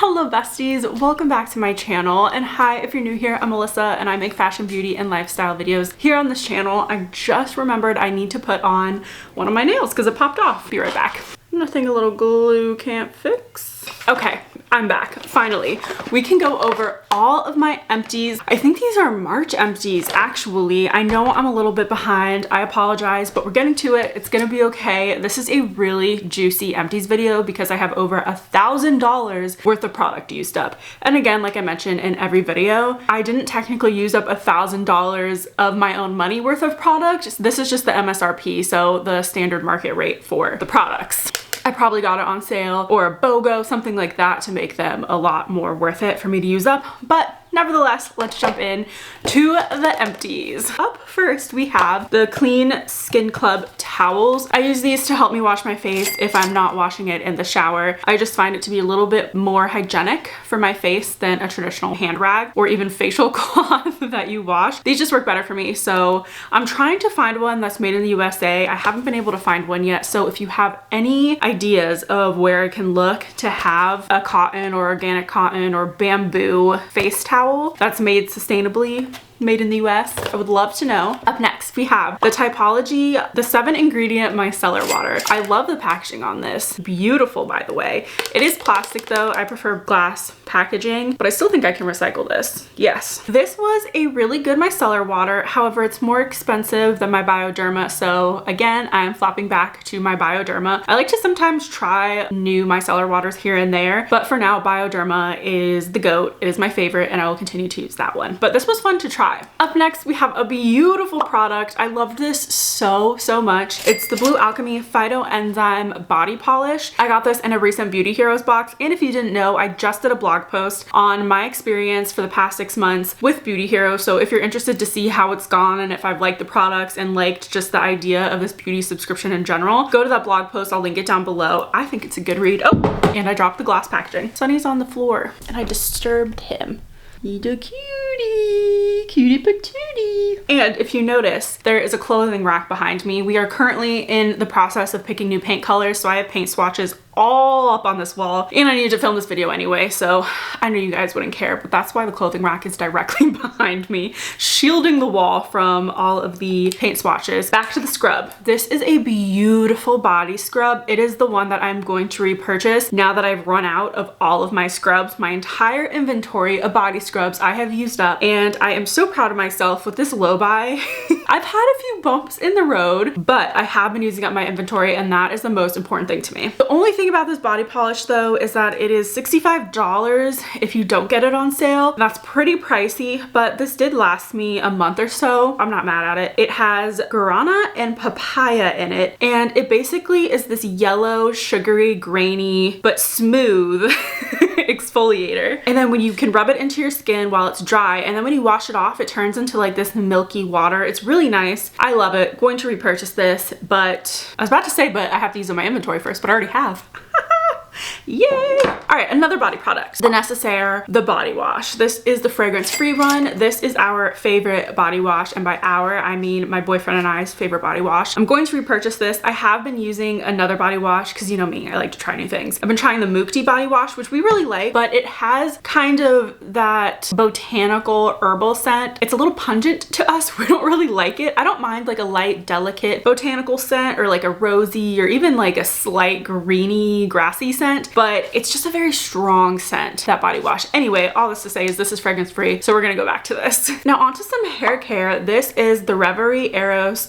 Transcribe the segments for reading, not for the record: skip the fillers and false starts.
Hello besties, welcome back to my channel, and hi if you're new here, I'm Melissa and I make fashion, beauty, and lifestyle videos here on this channel. I just remembered I need to put on one of my nails because it popped off. Be right back. Nothing a little glue can't fix. Okay, I'm back. Finally, we can go over all of my empties. I think these are March empties, actually. I know I'm a little bit behind. I apologize, but we're getting to it. It's gonna be okay. This is a really juicy empties video because I have over $1,000 worth of product used up. And again, like I mentioned in every video, I didn't technically use up $1,000 of my own money worth of product. This is just the MSRP, so the standard market rate for the products. I probably got it on sale or a BOGO, something like that, to make them a lot more worth it for me to use up. But nevertheless, let's jump in to the empties. Up first, we have the Clean Skin Club towels. I use these to help me wash my face if I'm not washing it in the shower. I just find it to be a little bit more hygienic for my face than a traditional hand rag or even facial cloth that you wash. These just work better for me, so I'm trying to find one that's made in the USA. I haven't been able to find one yet, so if you have any ideas of where I can look to have a cotton or organic cotton or bamboo face towel that's made sustainably, made in the US, I would love to know. Up next, we have the Typology, the 7-ingredient micellar water. I love the packaging on this. Beautiful, by the way. It is plastic though. I prefer glass packaging, but I still think I can recycle this. Yes. This was a really good micellar water. However, it's more expensive than my Bioderma. So again, I am flopping back to my Bioderma. I like to sometimes try new micellar waters here and there, but for now, Bioderma is the GOAT. It is my favorite and I will continue to use that one. But this was fun to try. Up next, we have a beautiful product. I loved this so much. It's the Blue Alchemy Phytoenzyme Body Polish. I got this in a recent Beauty Heroes box, and if you didn't know, I just did a blog post on my experience for the past 6 months with Beauty Heroes. So if you're interested to see how it's gone and if I've liked the products and liked just the idea of this beauty subscription in general, go to that blog post. I'll link it down below. I think it's a good read. Oh, and I dropped the glass packaging. Sunny's on the floor and I disturbed him. Little cutie patootie. And if you notice, there is a clothing rack behind me. We are currently in the process of picking new paint colors, so I have paint swatches all up on this wall, and I needed to film this video anyway, so I know you guys wouldn't care, but that's why the clothing rack is directly behind me, shielding the wall from all of the paint swatches. Back to the scrub. This is a beautiful body scrub. It is the one that I'm going to repurchase now that I've run out of all of my scrubs. My entire inventory of body scrubs I have used up, and I am so proud of myself with this low buy. I've had a few bumps in the road, but I have been using up my inventory, and that is the most important thing to me. The only thing about this body polish though is that it is $65 if you don't get it on sale. That's pretty pricey, but this did last me a month or so. I'm not mad at it. It has guarana and papaya in it, and it basically is this yellow, sugary, grainy, but smooth exfoliator. And then when you can rub it into your skin while it's dry, and then when you wash it off, it turns into like this milky water. It's really nice. I love it. Going to repurchase this, but I was about to say, but I have to use in my inventory first, but I already have. Yay! All right, another body product. The Necessaire, the body wash. This is the fragrance-free one. This is our favorite body wash, and by our, I mean my boyfriend and I's favorite body wash. I'm going to repurchase this. I have been using another body wash because you know me, I like to try new things. I've been trying the Mukti body wash, which we really like, but it has kind of that botanical herbal scent. It's a little pungent to us. We don't really like it. I don't mind like a light, delicate botanical scent or like a rosy or even like a slight greeny, grassy scent, but it's just a very strong scent, that body wash. Anyway, all this to say is this is fragrance free, so we're gonna go back to this. Now onto some hair care. This is the Reverie Eros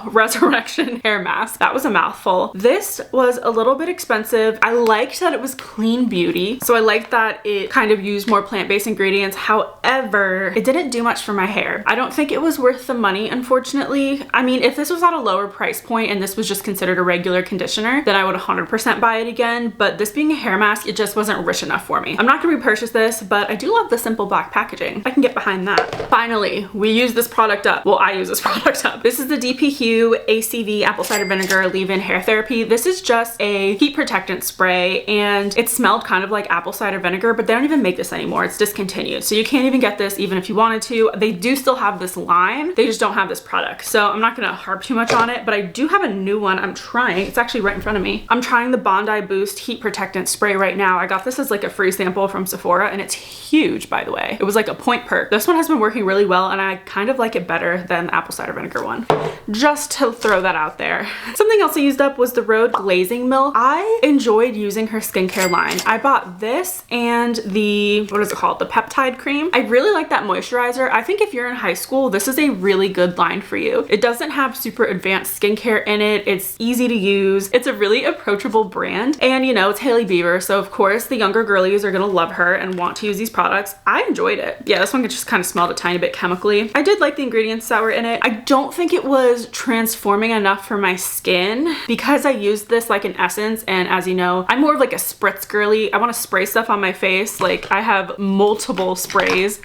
Resurrection Hair Mask. That was a mouthful. This was a little bit expensive. I liked that it was clean beauty, so I liked that it kind of used more plant-based ingredients. However, it didn't do much for my hair. I don't think it was worth the money, unfortunately. I mean, if this was at a lower price point and this was just considered a regular conditioner, then I would 100% buy it again, but this being a hair mask, it just wasn't rich enough for me. I'm not gonna repurchase this, but I do love the simple black packaging. I can get behind that. Finally, we use this product up. Well, I use this product up. This is the DPQ ACV Apple Cider Vinegar Leave-In Hair Therapy. This is just a heat protectant spray, and it smelled kind of like apple cider vinegar, but they don't even make this anymore. It's discontinued, so you can't even get this even if you wanted to. They do still have this line. They just don't have this product, so I'm not gonna harp too much on it, but I do have a new one I'm trying. It's actually right in front of me. I'm trying trying the Bondi Boost Heat Protectant Spray right now. I got this as like a free sample from Sephora, and it's huge, by the way. It was like a point perk. This one has been working really well, and I kind of like it better than the apple cider vinegar one. Just to throw that out there. Something else I used up was the Rhode Glazing Milk. I enjoyed using her skincare line. I bought this and the, what is it called? The peptide cream. I really like that moisturizer. I think if you're in high school, this is a really good line for you. It doesn't have super advanced skincare in it. It's easy to use. It's a really approachable brand, and you know, it's Hailey Bieber, so of course the younger girlies are gonna love her and want to use these products. I enjoyed it. Yeah, this one just kind of smelled a tiny bit chemically. I did like the ingredients that were in it. I don't think it was transforming enough for my skin because I used this like an essence, and as you know, I'm more of like a spritz girly. I want to spray stuff on my face. Like I have multiple sprays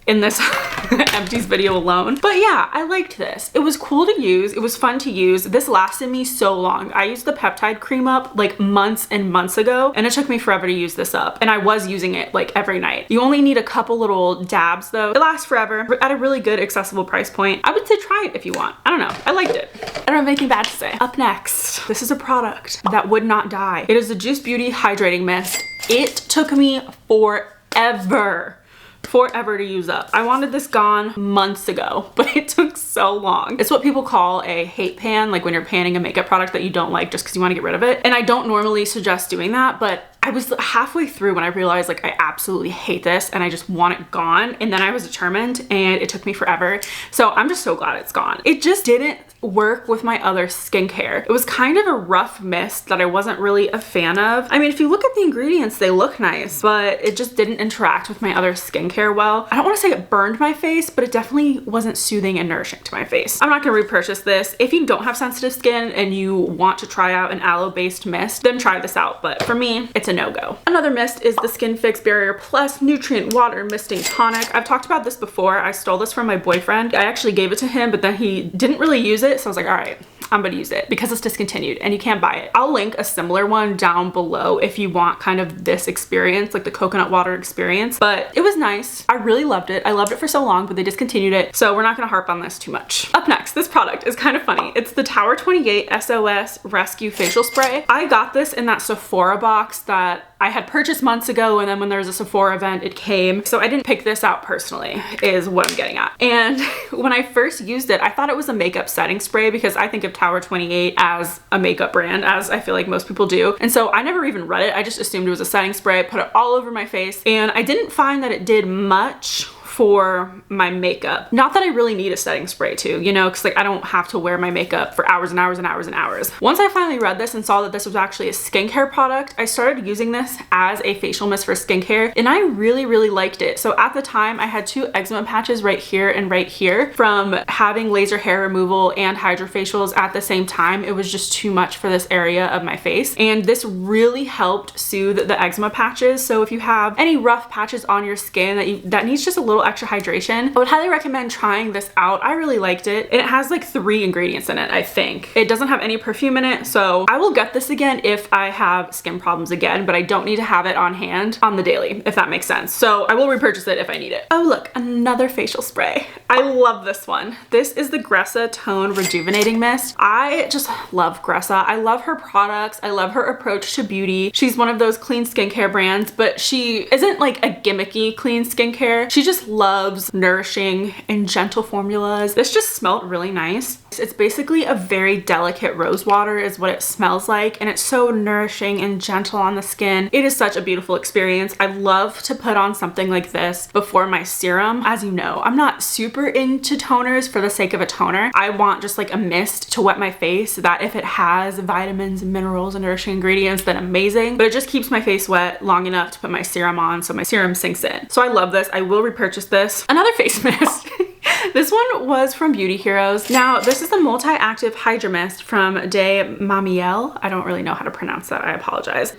in this Empties video alone. But yeah, I liked this. It was cool to use. It was fun to use. This lasted me so long. I used the peptide cream up like months and months ago, and it took me forever to use this up. And I was using it like every night. You only need a couple little dabs though. It lasts forever at a really good accessible price point. I would say try it if you want. I don't know. I liked it. I don't have anything bad to say. Up next, this is a product that would not die. It is the Juice Beauty Hydrating Mist. It took me forever to use up. I wanted this gone months ago, but it took so long. It's what people call a hate pan, like when you're panning a makeup product that you don't like just because you want to get rid of it. And I don't normally suggest doing that, but I was halfway through when I realized like I absolutely hate this and I just want it gone. And then I was determined, and it took me forever. So I'm just so glad it's gone. It just didn't work with my other skincare. It was kind of a rough mist that I wasn't really a fan of. I mean, if you look at the ingredients, they look nice, but it just didn't interact with my other skincare well. I don't want to say it burned my face, but it definitely wasn't soothing and nourishing to my face. I'm not gonna repurchase this. If you don't have sensitive skin and you want to try out an aloe-based mist, then try this out. But for me, it's a no-go. Another mist is the Skinfix Barrier Plus Nutrient Water Misting Tonic. I've talked about this before. I stole this from my boyfriend. I actually gave it to him, but then he didn't really use it. So I was like, all right, I'm gonna use it because it's discontinued and you can't buy it. I'll link a similar one down below if you want kind of this experience, like the coconut water experience, but it was nice. I really loved it. I loved it for so long, but they discontinued it. So we're not gonna harp on this too much. Up next, this product is kind of funny. It's the Tower 28 SOS Rescue Facial Spray. I got this in that Sephora box that I had purchased months ago, and then when there was a Sephora event, it came. So I didn't pick this out personally, is what I'm getting at. And when I first used it, I thought it was a makeup setting spray because I think of Tower 28 as a makeup brand, as I feel like most people do. And so I never even read it. I just assumed it was a setting spray. I put it all over my face, and I didn't find that it did much for my makeup. Not that I really need a setting spray too, you know, because like I don't have to wear my makeup for hours and hours and hours and hours. Once I finally read this and saw that this was actually a skincare product, I started using this as a facial mist for skincare, and I really, really liked it. So at the time, I had 2 eczema patches right here and right here from having laser hair removal and hydrofacials at the same time. It was just too much for this area of my face, and this really helped soothe the eczema patches. So if you have any rough patches on your skin that needs just a little extra hydration, I would highly recommend trying this out. I really liked it. And it has like 3 ingredients in it, I think. It doesn't have any perfume in it, so I will get this again if I have skin problems again, but I don't need to have it on hand on the daily, if that makes sense. So I will repurchase it if I need it. Oh look, another facial spray. I love this one. This is the Gressa Tone Rejuvenating Mist. I just love Gressa. I love her products. I love her approach to beauty. She's one of those clean skincare brands, but she isn't like a gimmicky clean skincare. She just loves nourishing and gentle formulas. This just smelled really nice. It's basically a very delicate rose water is what it smells like, and it's so nourishing and gentle on the skin. It is such a beautiful experience. I love to put on something like this before my serum. As you know, I'm not super into toners for the sake of a toner. I want just like a mist to wet my face so that if it has vitamins and minerals and nourishing ingredients, then amazing. But it just keeps my face wet long enough to put my serum on so my serum sinks in. So I love this. I will repurchase this. Another face mist. This one was from Beauty Heroes. Now, this is the Multi-Active Hydra Mist from De Mamiel. I don't really know how to pronounce that. I apologize.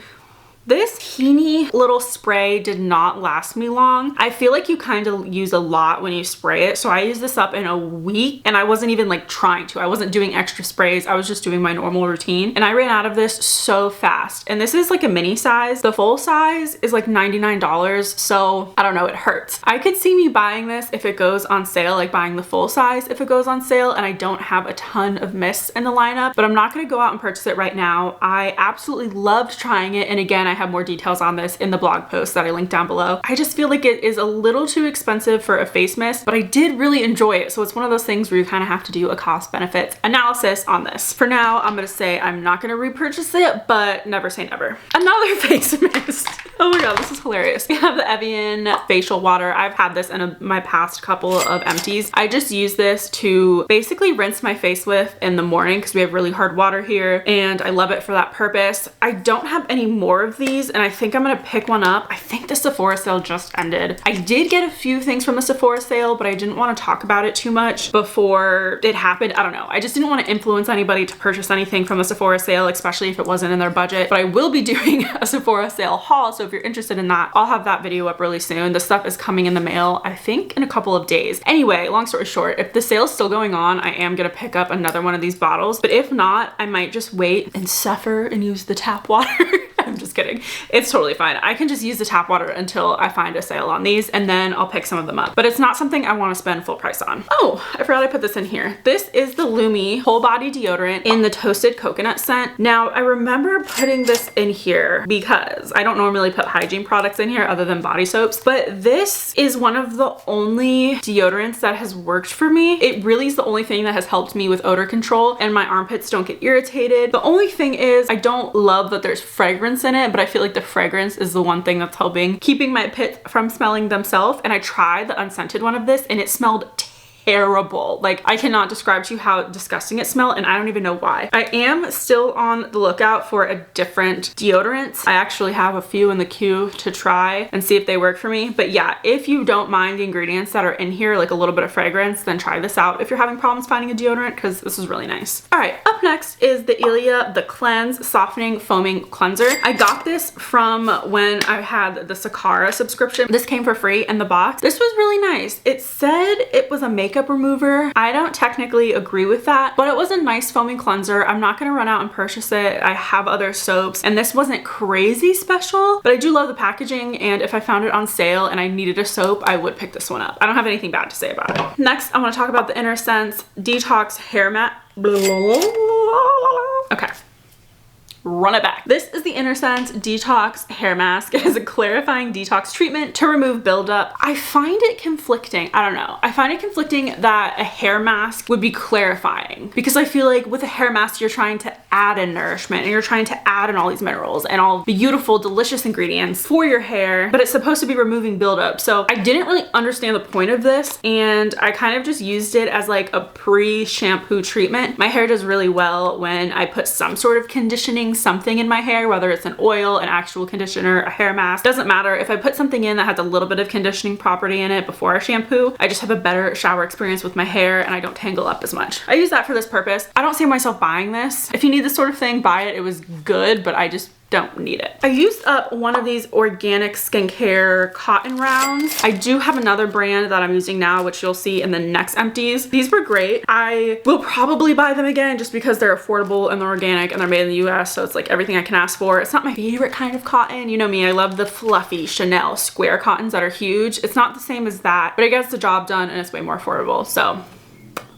This teeny little spray did not last me long. I feel like you kind of use a lot when you spray it. So I used this up in a week and I wasn't even like trying to. I wasn't doing extra sprays. I was just doing my normal routine and I ran out of this so fast. And this is like a mini size. The full size is like $99. So I don't know, it hurts. I could see me buying this if it goes on sale, like buying the full size if it goes on sale and I don't have a ton of mists in the lineup, but I'm not gonna go out and purchase it right now. I absolutely loved trying it. And again, I have more details on this in the blog post that I linked down below. I just feel like it is a little too expensive for a face mist, but I did really enjoy it. So it's one of those things where you kind of have to do a cost benefit analysis on this. For now, I'm gonna say I'm not gonna repurchase it, but never say never. Another face mist. Oh my God, this is hilarious. We have the Evian facial water. I've had this in my past couple of empties. I just use this to basically rinse my face with in the morning because we have really hard water here and I love it for that purpose. I don't have any more of these and I think I'm gonna pick one up. I think the Sephora sale just ended. I did get a few things from the Sephora sale, but I didn't want to talk about it too much before it happened. I don't know. I just didn't want to influence anybody to purchase anything from the Sephora sale, especially if it wasn't in their budget. But I will be doing a Sephora sale haul, so if you're interested in that, I'll have that video up really soon. The stuff is coming in the mail, I think, in a couple of days. Anyway, long story short, if the sale's still going on, I am gonna pick up another one of these bottles. But if not, I might just wait and suffer and use the tap water. I'm just kidding. It's totally fine. I can just use the tap water until I find a sale on these and then I'll pick some of them up. But it's not something I want to spend full price on. Oh, I forgot I put this in here. This is the Lumi whole body deodorant in the toasted coconut scent. Now, I remember putting this in here because I don't normally put hygiene products in here other than body soaps, but this is one of the only deodorants that has worked for me. It really is the only thing that has helped me with odor control and my armpits don't get irritated. The only thing is I don't love that there's fragrance in it, but I feel like the fragrance is the one thing that's helping keeping my pits from smelling themselves. And I tried the unscented one of this and it smelled terrible. Like, I cannot describe to you how disgusting it smelled and I don't even know why. I am still on the lookout for a different deodorant. I actually have a few in the queue to try and see if they work for me. But yeah, if you don't mind the ingredients that are in here, like a little bit of fragrance, then try this out if you're having problems finding a deodorant because this is really nice. All right, up next is the Ilia The Cleanse Softening Foaming Cleanser. I got this from when I had the Sakara subscription. This came for free in the box. This was really nice. It said it was a makeup remover. I don't technically agree with that, but it was a nice foaming cleanser. I'm not gonna run out and purchase it. I have other soaps and this wasn't crazy special, but I do love the packaging and if I found it on sale and I needed a soap, I would pick this one up. I don't have anything bad to say about it. Next, I want to talk about the Evanescence Detox Hair Matte. Okay. Run it back. This is the Evanescence Detox Hair Mask. It is a clarifying detox treatment to remove buildup. I find it conflicting. I don't know. I find it conflicting that a hair mask would be clarifying because I feel like with a hair mask, you're trying to add in nourishment and you're trying to add in all these minerals and all beautiful, delicious ingredients for your hair, but it's supposed to be removing buildup. So I didn't really understand the point of this and I kind of just used it as like a pre-shampoo treatment. My hair does really well when I put some sort of conditioning something in my hair, whether it's an oil, an actual conditioner, a hair mask, doesn't matter. If I put something in that has a little bit of conditioning property in it before I shampoo, I just have a better shower experience with my hair and I don't tangle up as much. I use that for this purpose. I don't see myself buying this. If you need this sort of thing, buy it. It was good, but I just don't need it. I used up one of these organic skincare cotton rounds. I do have another brand that I'm using now, which you'll see in the next empties. These were great. I will probably buy them again just because they're affordable and they're organic and they're made in the US. So it's like everything I can ask for. It's not my favorite kind of cotton. You know me, I love the fluffy Chanel square cottons that are huge. It's not the same as that, but it gets the job done and it's way more affordable. So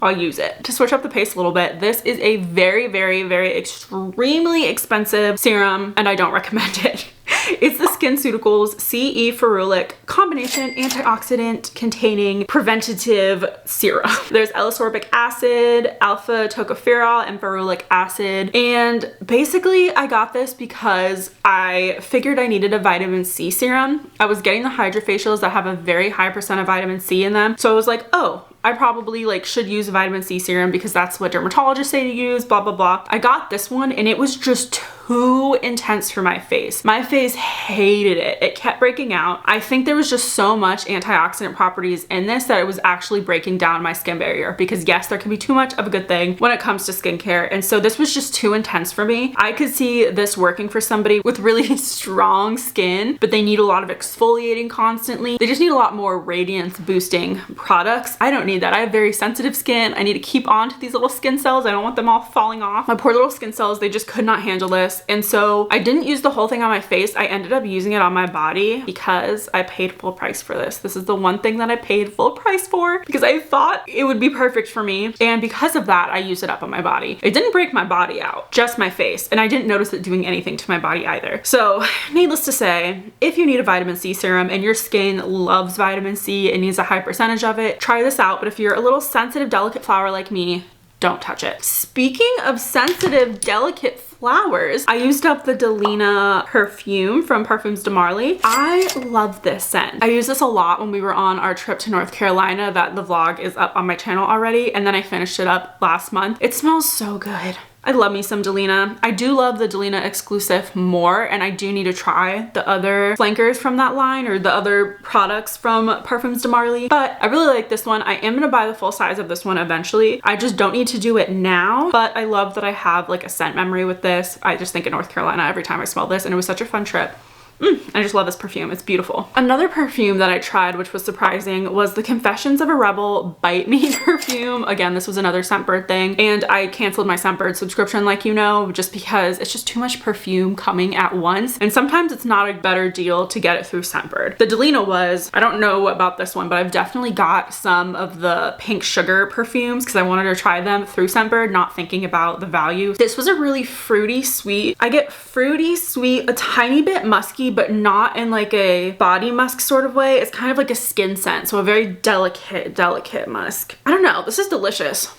I'll use it. To switch up the pace a little bit, this is a very, very, very extremely expensive serum and I don't recommend it. It's the SkinCeuticals CE Ferulic Combination Antioxidant Containing Preventative Serum. There's L-ascorbic acid, alpha tocopherol, and ferulic acid. And basically I got this because I figured I needed a vitamin C serum. I was getting the hydrofacials that have a very high percent of vitamin C in them. So I was like, oh, I probably should use a vitamin C serum because that's what dermatologists say to use, blah, blah, blah. I got this one and it was just too intense for my face. My face hated it. It kept breaking out. I think there was just so much antioxidant properties in this that it was actually breaking down my skin barrier, because yes, there can be too much of a good thing when it comes to skincare. And so this was just too intense for me. I could see this working for somebody with really strong skin, but they need a lot of exfoliating constantly. They just need a lot more radiance boosting products. I don't need that. I have very sensitive skin. I need to keep on to these little skin cells. I don't want them all falling off. My poor little skin cells, they just could not handle this. And so I didn't use the whole thing on my face. I ended up using it on my body because I paid full price for this. This is the one thing that I paid full price for because I thought it would be perfect for me. And because of that, I used it up on my body. It didn't break my body out, just my face. And I didn't notice it doing anything to my body either. So needless to say, if you need a vitamin C serum and your skin loves vitamin C and needs a high percentage of it, try this out. But if you're a little sensitive, delicate flower like me, don't touch it. Speaking of sensitive, delicate flowers, I used up the Delina perfume from Perfumes de Marly. I love this scent. I used this a lot when we were on our trip to North Carolina. That the vlog is up on my channel already, and then I finished it up last month. It smells so good. I love me some Delina. I do love the Delina exclusive more, and I do need to try the other flankers from that line or the other products from Perfumes de Marly, but I really like this one. I am gonna buy the full size of this one eventually. I just don't need to do it now, but I love that I have like a scent memory with this. I just think of North Carolina every time I smell this, and it was such a fun trip. I just love this perfume. It's beautiful. Another perfume that I tried, which was surprising, was the Confessions of a Rebel Bite Me perfume. Again, this was another Scentbird thing, and I canceled my Scentbird subscription, like you know, just because it's just too much perfume coming at once, and sometimes it's not a better deal to get it through Scentbird. The Delina was, I don't know about this one, but I've definitely got some of the pink sugar perfumes because I wanted to try them through Scentbird, not thinking about the value. This was a really fruity sweet. I get fruity sweet, a tiny bit musky, but not in like a body musk sort of way. It's kind of like a skin scent, so a very delicate musk. I don't know, this is delicious. Is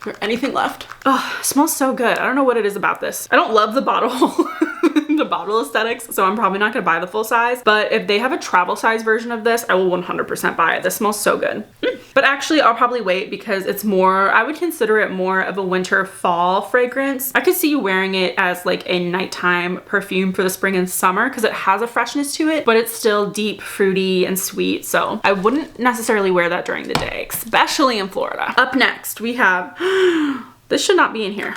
there anything left? Oh, it smells so good. I don't know what it is about this. I don't love the bottle the bottle aesthetics, so I'm probably not gonna buy the full size, but if they have a travel size version of this, I will 100% buy it. This smells so good. But actually I'll probably wait because it's more, I would consider it more of a winter fall fragrance. I could see you wearing it as like a nighttime perfume for the spring and summer because it has a freshness to it, but it's still deep, fruity, and sweet, so I wouldn't necessarily wear that during the day, especially in Florida. Up next we have, this should not be in here.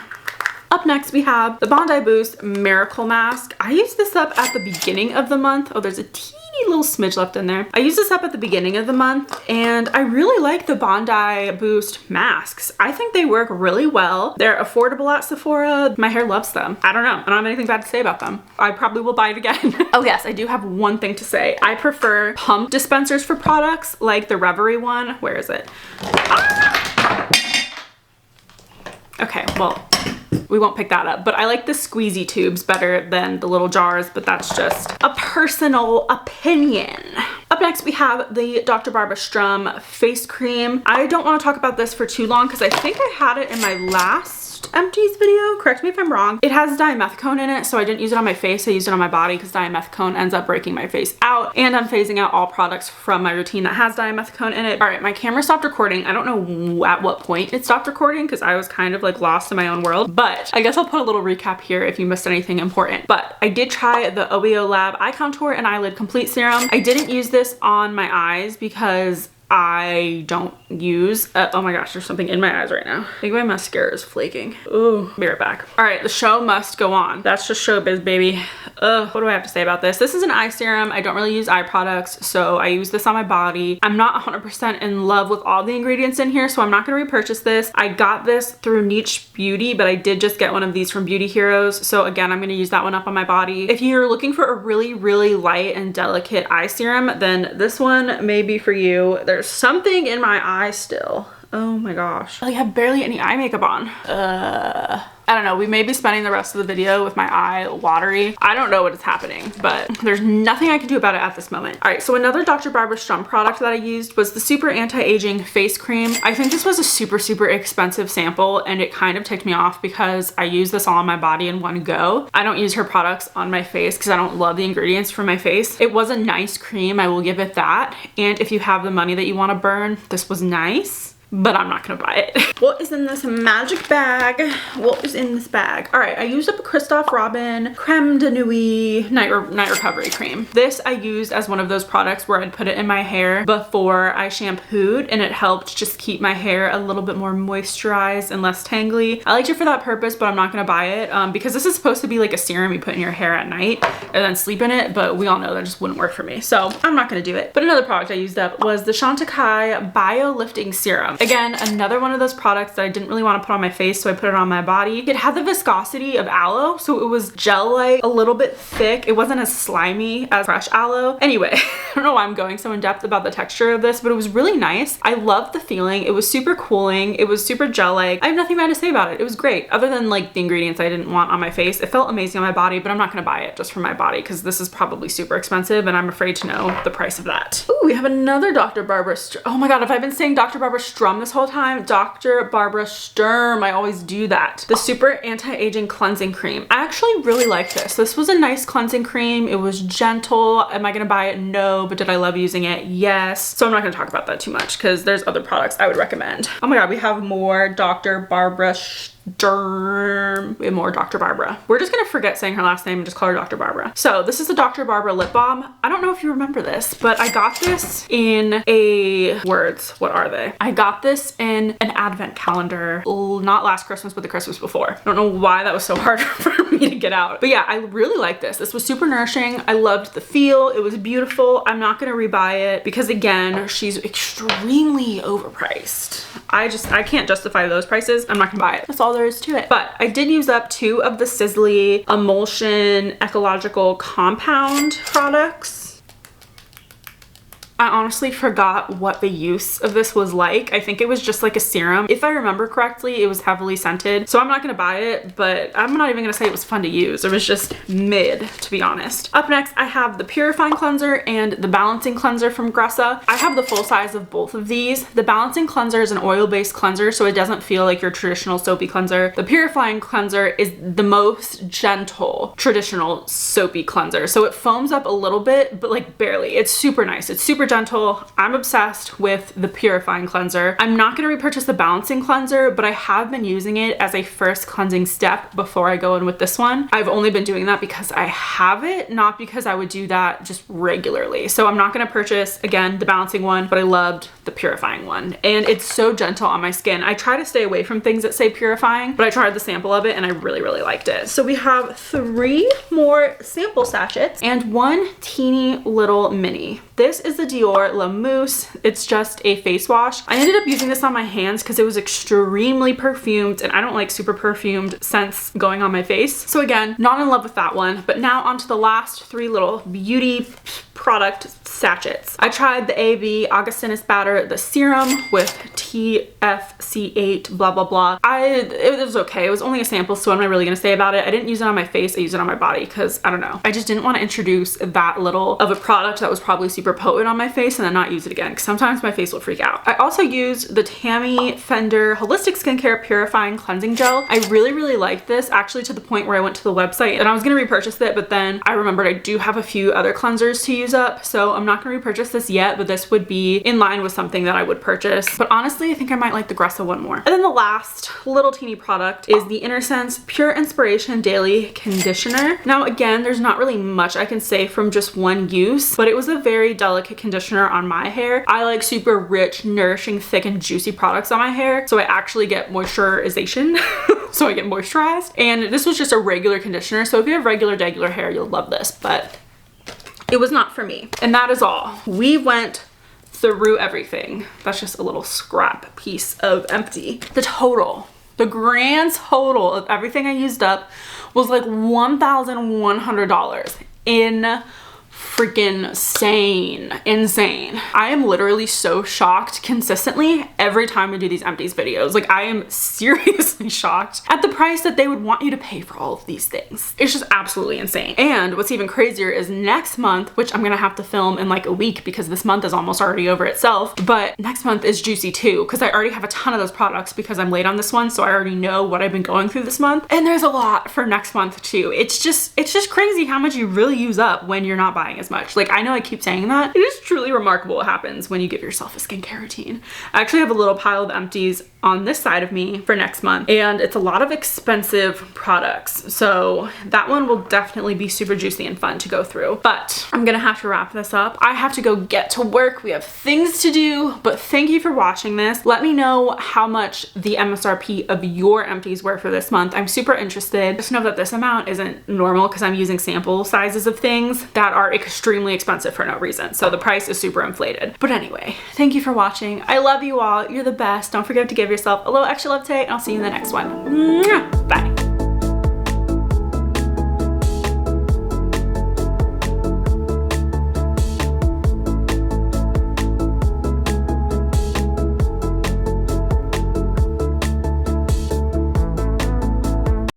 Up next, we have the Bondi Boost Miracle Mask. I used this up at the beginning of the month. Oh, there's a teeny little smidge left in there. I used this up at the beginning of the month, and I really like the Bondi Boost masks. I think they work really well. They're affordable at Sephora. My hair loves them. I don't know. I don't have anything bad to say about them. I probably will buy it again. Oh yes, I do have one thing to say. I prefer pump dispensers for products like the Reverie one. Where is it? Ah! Okay, well, we won't pick that up, but I like the squeezy tubes better than the little jars, but that's just a personal opinion. Up next, we have the Dr. Barbara Sturm face cream. I don't want to talk about this for too long because I think I had it in my last Empties video. Correct me if I'm wrong. It has dimethicone in it, so I didn't use it on my face. I used it on my body because dimethicone ends up breaking my face out, and I'm phasing out all products from my routine that has dimethicone in it. All right, my camera stopped recording. I don't know at what point it stopped recording because I was kind of like lost in my own world, but I guess I'll put a little recap here if you missed anything important. But I did try the OEO Lab Eye Contour and Eyelid Complete Serum. I didn't use this on my eyes because I don't use, oh my gosh, there's something in my eyes right now. I think my mascara is flaking. Ooh, be right back. All right, the show must go on. That's just showbiz, baby. What do I have to say about this? This is an eye serum. I don't really use eye products, so I use this on my body. I'm not 100% in love with all the ingredients in here, so I'm not gonna repurchase this. I got this through Niche Beauty, but I did just get one of these from Beauty Heroes. So again, I'm gonna use that one up on my body. If you're looking for a really, really light and delicate eye serum, then this one may be for you. There's something in my eye still. Oh my gosh. I have barely any eye makeup on. I don't know, we may be spending the rest of the video with my eye watery. I don't know what is happening, but there's nothing I can do about it at this moment. All right, so another Dr. Barbara Sturm product that I used was the Super Anti-Aging Face Cream. I think this was a super expensive sample, and it kind of ticked me off because I use this all on my body in one go. I don't use her products on my face because I don't love the ingredients for my face. It was a nice cream, I will give it that. And if you have the money that you want to burn, this was nice, but I'm not gonna buy it. What is in this magic bag? What is in this bag? All right, I used up a Christophe Robin Creme de Nuit night recovery cream. This I used as one of those products where I'd put it in my hair before I shampooed, and it helped just keep my hair a little bit more moisturized and less tangly. I liked it for that purpose, but I'm not gonna buy it because this is supposed to be like a serum you put in your hair at night and then sleep in it, but we all know that just wouldn't work for me, so I'm not gonna do it. But another product I used up was the Shanta Kai Bio Lifting Serum. Again, another one of those products that I didn't really want to put on my face, so I put it on my body. It had the viscosity of aloe, so it was gel-like, a little bit thick. It wasn't as slimy as fresh aloe. Anyway, I don't know why I'm going so in depth about the texture of this, but it was really nice. I loved the feeling. It was super cooling. It was super gel-like. I have nothing bad to say about it. It was great. Other than like the ingredients I didn't want on my face. It felt amazing on my body, but I'm not gonna buy it just for my body because this is probably super expensive and I'm afraid to know the price of that. Ooh, we have another Dr. Barbara Sturm. Oh my God, have I been saying Dr. Barbara Sturm this whole time? Dr. Barbara Sturm, I always do that. The Super Anti-Aging Cleansing Cream. I actually really like this. This was a nice cleansing cream. It was gentle. Am I gonna buy it? No, but did I love using it? Yes. So I'm not gonna talk about that too much because there's other products I would recommend. Oh my God, we have more Dr. Barbara Sturm. We have more Dr. Barbara. We're just gonna forget saying her last name and just call her Dr. Barbara. So this is the Dr. Barbara lip balm. I don't know if you remember this, but I got this in what are they? I got this in an advent calendar, not last Christmas, but the Christmas before. I don't know why that was so hard for me to get out. But yeah, I really like this. This was super nourishing. I loved the feel. It was beautiful. I'm not gonna rebuy it because again, she's extremely overpriced. I can't justify those prices. I'm not gonna buy it. That's all there is to it. But I did use up 2 of the Sizzly Emulsion Ecological Compound products. I honestly forgot what the use of this was like. I think it was just like a serum. If I remember correctly, it was heavily scented. So I'm not gonna buy it, but I'm not even gonna say it was fun to use. It was just mid, to be honest. Up next, I have the Purifying Cleanser and the Balancing Cleanser from Gressa. I have the full size of both of these. The Balancing Cleanser is an oil-based cleanser, so it doesn't feel like your traditional soapy cleanser. The Purifying Cleanser is the most gentle traditional soapy cleanser. So it foams up a little bit, but like barely. It's super nice. It's super gentle. I'm obsessed with the Purifying Cleanser. I'm not going to repurchase the Balancing Cleanser, but I have been using it as a first cleansing step before I go in with this one. I've only been doing that because I have it, not because I would do that just regularly. So I'm not going to purchase, again, the Balancing one, but I loved the Purifying one. And it's so gentle on my skin. I try to stay away from things that say purifying, but I tried the sample of it and I really, really liked it. So we have 3 more sample sachets and 1 teeny little mini. This is the Dior La Mousse. It's just a face wash. I ended up using this on my hands because it was extremely perfumed and I don't like super perfumed scents going on my face. So again, not in love with that one, but now onto the last 3 little beauty product sachets. I tried the AB Augustinus Batter, the serum with TFC8, blah, blah, blah. It was okay. It was only a sample, so what am I really gonna say about it? I didn't use it on my face, I used it on my body because I don't know. I just didn't want to introduce that little of a product that was probably super potent on my face and then not use it again because sometimes my face will freak out. I also used the Tammy Fender Holistic Skincare Purifying Cleansing Gel. I really, really liked this, actually to the point where I went to the website and I was gonna repurchase it, but then I remembered I do have a few other cleansers to use up, so I'm not gonna repurchase this yet, but this would be in line with something that I would purchase. But honestly, I think I might like the Gressa one more. And then the last little teeny product is the Innersense Pure Inspiration Daily Conditioner. Now again, there's not really much I can say from just one use, but it was a very delicate conditioner on my hair. I like super rich, nourishing, thick, and juicy products on my hair, so I actually get moisturization. So I get moisturized. And this was just a regular conditioner, so if you have regular hair, you'll love this, but it was not for me. And that is all. We went through everything. That's just a little scrap piece of empty. The grand total of everything I used up was like $1,100. Freaking insane. I am literally so shocked consistently every time I do these empties videos. Like I am seriously shocked at the price that they would want you to pay for all of these things. It's just absolutely insane. And what's even crazier is next month, which I'm gonna have to film in like a week because this month is almost already over itself, but next month is Juicy too, because I already have a ton of those products because I'm late on this one, so I already know what I've been going through this month. And there's a lot for next month too. It's just crazy how much you really use up when you're not buying as much. Like I know I keep saying that. It is truly remarkable what happens when you give yourself a skincare routine. I actually have a little pile of empties on this side of me for next month, and it's a lot of expensive products, so that one will definitely be super juicy and fun to go through. But I'm gonna have to wrap this up. I have to go get to work. We have things to do, but thank you for watching this. Let me know how much the MSRP of your empties were for this month. I'm super interested. Just know that this amount isn't normal because I'm using sample sizes of things that are extremely expensive for no reason, so the price is super inflated. But anyway, thank you for watching. I love you all. You're the best. Don't forget to give yourself a little extra love today, and I'll see you in the next one. Mwah! Bye.